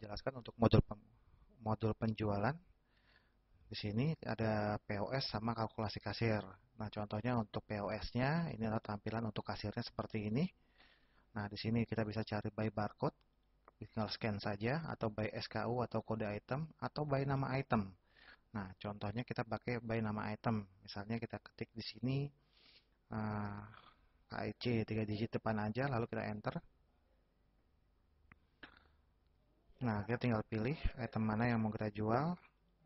jelaskan untuk modul penjualan. Di sini ada POS sama kalkulasi kasir. Nah, contohnya untuk POS-nya, ini adalah tampilan untuk kasirnya seperti ini. Nah, di sini kita bisa cari by barcode, tinggal scan saja, atau by SKU atau kode item, atau by nama item. Nah, contohnya kita pakai by nama item. Misalnya kita ketik di sini KIC 3 digit depan aja, lalu kita enter. Nah, kita tinggal pilih item mana yang mau kita jual.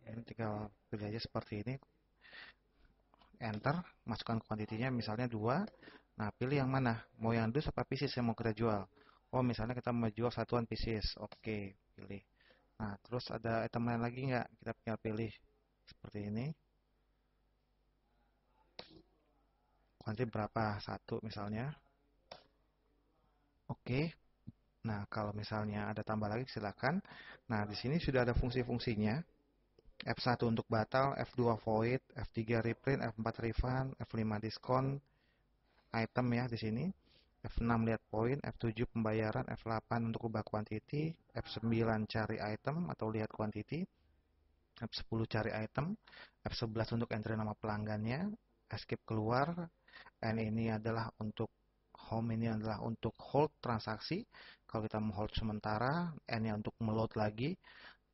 Ini tinggal pilih aja seperti ini. Enter, masukkan kuantitinya misalnya 2. Nah, pilih yang mana? Mau yang dus apa pieces yang mau kita jual? Oh, misalnya kita mau jual satuan pieces. Oke, pilih. Nah, terus ada item lain lagi nggak? Kita tinggal pilih seperti ini. Kuantiti berapa? 1 misalnya. Oke. Nah, kalau misalnya ada tambah lagi silakan. Nah, di sini sudah ada fungsi-fungsinya. F1 untuk batal, F2 void, F3 reprint, F4 refund, F5 diskon, item ya di sini. F6 lihat poin, F7 pembayaran, F8 untuk ubah kuantiti, F9 cari item atau lihat kuantiti, F10 cari item, F11 untuk entry nama pelanggannya, escape keluar, N ini adalah untuk home, ini adalah untuk hold transaksi. Kalau kita mau hold sementara, N-nya untuk meload lagi.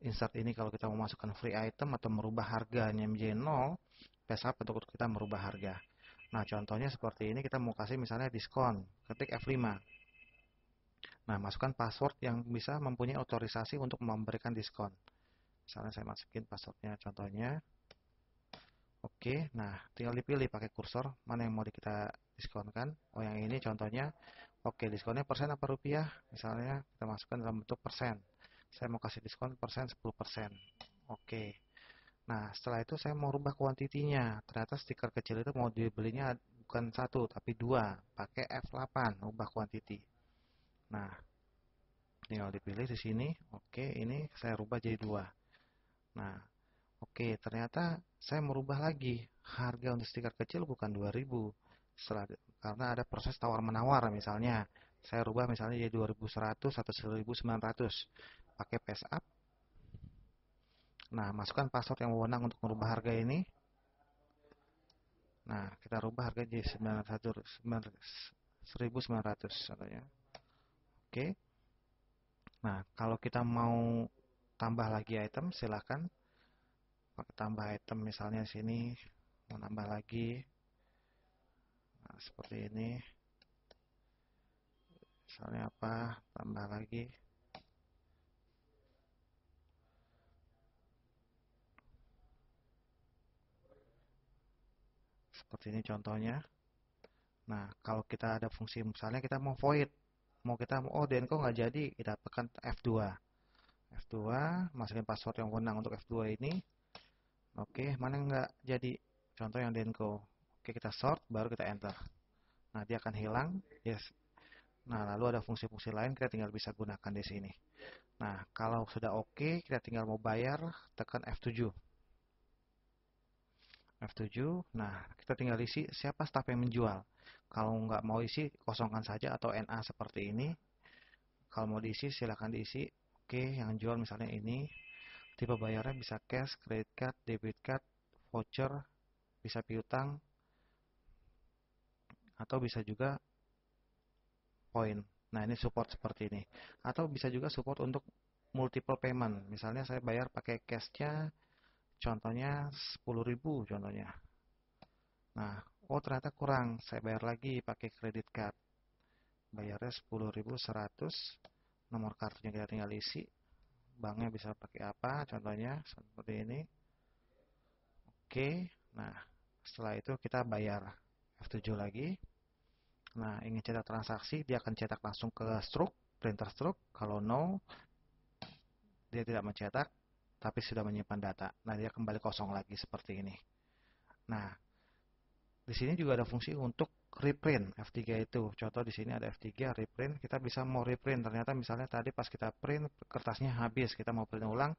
Insert ini kalau kita mau masukkan free item atau merubah harganya menjadi 0. Pass up untuk kita merubah harga. Nah, contohnya seperti ini, kita mau kasih misalnya diskon. Ketik F5. Nah, masukkan password yang bisa mempunyai otorisasi untuk memberikan diskon. Misalnya saya masukin passwordnya contohnya. Oke, nah tinggal dipilih pakai kursor mana yang mau kita diskonkan. Oh, yang ini contohnya. Oke, diskonnya persen apa rupiah? Misalnya kita masukkan dalam bentuk persen. Saya mau kasih diskon persen 10%. Oke. Nah, setelah itu saya mau rubah kuantitinya. Ternyata stiker kecil itu mau dibelinya bukan 1 tapi 2. Pakai F8, ubah kuantiti. Nah, tinggal dipilih di sini. Oke, ini saya rubah jadi 2. Nah, oke, ternyata saya merubah lagi. Harga untuk stiker kecil bukan 2000. Karena ada proses tawar-menawar misalnya. Saya rubah misalnya jadi 2100 atau 1900. Pakai paste up. Nah, masukkan password yang wewenang untuk merubah harga ini. Nah, kita rubah harga jadi 1900 contohnya. Oke. Nah, kalau kita mau tambah lagi item, silakan pakai tambah item misalnya sini mau nambah lagi. Nah, seperti ini. Misalnya apa? Tambah lagi. Seperti ini contohnya. Nah, kalau kita ada fungsi misalnya kita mau void, mau kita Denko nggak jadi, kita tekan F2. F2, masukin password yang wewenang untuk F2 ini. Oke, mana nggak jadi? Contoh yang Denko. Oke, kita sort, baru kita enter. Nah, dia akan hilang. Yes. Nah, lalu ada fungsi-fungsi lain kita tinggal bisa gunakan di sini. Nah, kalau sudah oke, kita tinggal mau bayar, tekan F7. F7, nah kita tinggal isi siapa staf yang menjual. Kalau nggak mau isi, kosongkan saja atau NA seperti ini. Kalau mau diisi, silahkan diisi. Oke, yang jual misalnya ini. Tipe bayarnya bisa cash, credit card, debit card, voucher, bisa piutang, atau bisa juga poin. Nah, ini support seperti ini. Atau bisa juga support untuk multiple payment. Misalnya saya bayar pakai cashnya, contohnya 10.000 contohnya. Nah, oh ternyata kurang. Saya bayar lagi pakai credit card. Bayarnya 10.100. Nomor kartunya kita tinggal isi. Banknya bisa pakai apa? Contohnya seperti ini. Oke. Nah, setelah itu kita bayar F7 lagi. Nah, ingin cetak transaksi, dia akan cetak langsung ke stroke, printer stroke. Kalau no, dia tidak mencetak, tapi sudah menyimpan data. Nah, dia kembali kosong lagi seperti ini. Nah, di sini juga ada fungsi untuk reprint F3 itu. Contoh di sini ada F3 reprint, kita bisa mau reprint. Ternyata misalnya tadi pas kita print kertasnya habis, kita mau print ulang.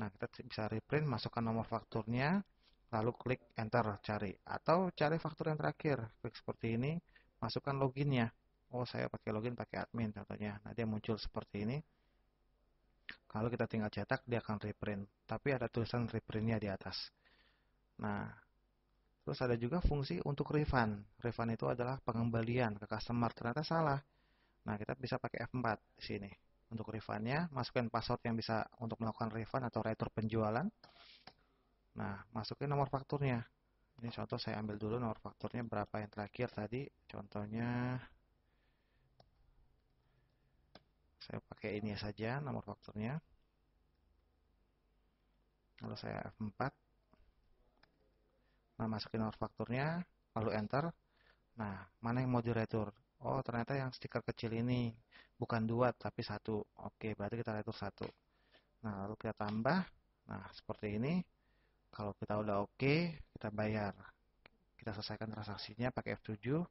Nah, kita bisa reprint, masukkan nomor fakturnya, lalu klik enter cari. Atau cari faktur yang terakhir, klik seperti ini, masukkan loginnya. Oh, saya pakai login pakai admin contohnya. Nah, dia muncul seperti ini. Lalu kita tinggal cetak, dia akan reprint. Tapi ada tulisan reprintnya di atas. Nah, terus ada juga fungsi untuk refund. Refund itu adalah pengembalian ke customer. Ternyata salah. Nah, kita bisa pakai F4 di sini. Untuk refundnya, masukin password yang bisa untuk melakukan refund atau retur penjualan. Nah, masukin nomor fakturnya. Ini contoh saya ambil dulu nomor fakturnya berapa yang terakhir tadi. Contohnya saya pakai ini saja nomor fakturnya. Lalu saya F4. Nah, masukin nomor fakturnya, lalu enter. Nah, mana yang mau diretur? Oh, ternyata yang stiker kecil ini bukan 2 tapi 1. Oke, berarti kita retur 1. Nah, lalu kita tambah. Nah, seperti ini. Kalau kita udah oke, kita bayar. Kita selesaikan transaksinya pakai F7.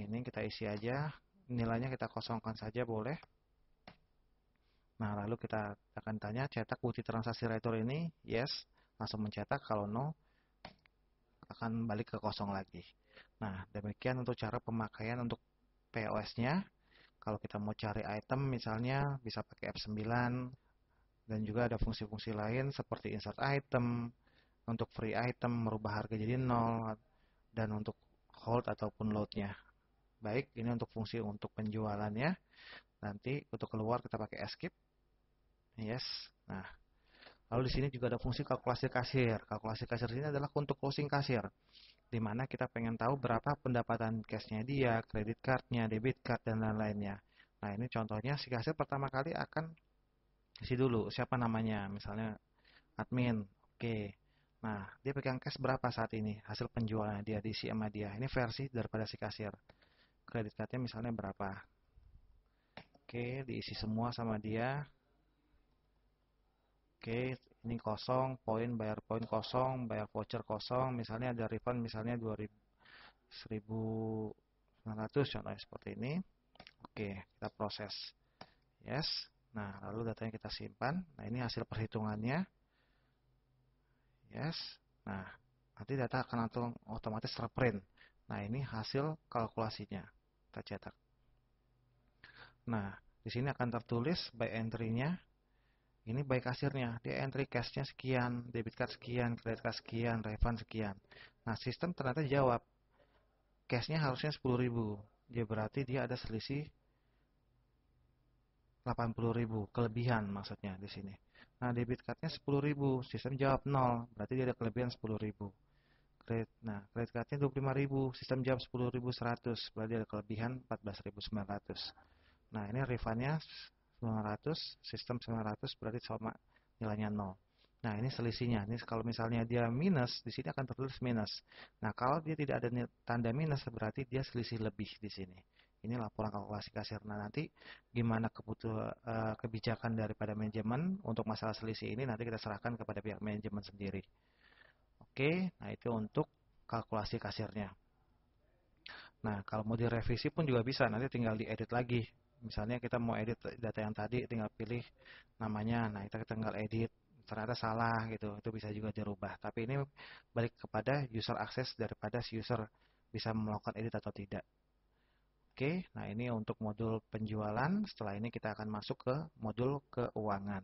Ini kita isi aja. Nilainya kita kosongkan saja boleh. Nah, lalu kita akan tanya cetak bukti transaksi retur ini. Yes, langsung mencetak. Kalau no, akan balik ke kosong lagi. Nah, demikian untuk cara pemakaian untuk POS-nya. Kalau kita mau cari item misalnya bisa pakai F9 dan juga ada fungsi-fungsi lain seperti insert item, untuk free item merubah harga jadi 0 dan untuk hold ataupun load-nya. Baik, ini untuk fungsi untuk penjualannya. Nanti untuk keluar kita pakai escape. Yes. Nah, lalu di sini juga ada fungsi kalkulasi kasir. Kalkulasi kasir ini adalah untuk closing kasir, di mana kita pengen tahu berapa pendapatan cashnya dia, kredit cardnya, debit card, dan lain-lainnya. Nah, ini contohnya si kasir pertama kali akan isi dulu siapa namanya, misalnya admin. Oke. Nah, dia pegang cash berapa saat ini, hasil penjualannya dia diisi sama dia. Ini versi daripada si kasir. Kredit cardnya misalnya berapa. Oke, diisi semua sama dia. Oke, ini kosong, bayar poin kosong, bayar voucher kosong. Misalnya ada refund misalnya 1.900 contohnya seperti ini. Oke, kita proses. Yes. Nah, lalu datanya kita simpan. Nah, ini hasil perhitungannya. Yes. Nah, nanti data akan otomatis terprint. Nah, ini hasil kalkulasinya. Kita cetak. Nah, di sini akan tertulis by entry-nya. Ini by kasirnya. Dia entry cash-nya sekian, debit card sekian, credit card sekian, refund sekian. Nah, sistem ternyata jawab. Cash-nya harusnya 10.000. Dia berarti dia ada selisih 80.000. Kelebihan maksudnya di sini. Nah, debit card-nya 10.000. Sistem jawab 0. Berarti dia ada kelebihan 10.000. Nah, credit card-nya 25.000. Sistem jawab 10.100. Berarti ada kelebihan 14.900. Nah, ini refund-nya 900, sistem 900 berarti sama nilainya 0. Nah, ini selisihnya. Ini kalau misalnya dia minus, di sini akan tertulis minus. Nah, kalau dia tidak ada tanda minus, berarti dia selisih lebih di sini. Ini laporan kalkulasi kasir. Nah, nanti gimana kebijakan daripada manajemen untuk masalah selisih ini nanti kita serahkan kepada pihak manajemen sendiri. Oke, nah itu untuk kalkulasi kasirnya. Nah, kalau mau direvisi pun juga bisa, nanti tinggal diedit lagi. Misalnya kita mau edit data yang tadi, tinggal pilih namanya. Nah, kita tinggal edit. Ternyata salah gitu, itu bisa juga dirubah. Tapi ini balik kepada user akses daripada si user bisa melakukan edit atau tidak. Oke, nah ini untuk modul penjualan. Setelah ini kita akan masuk ke modul keuangan.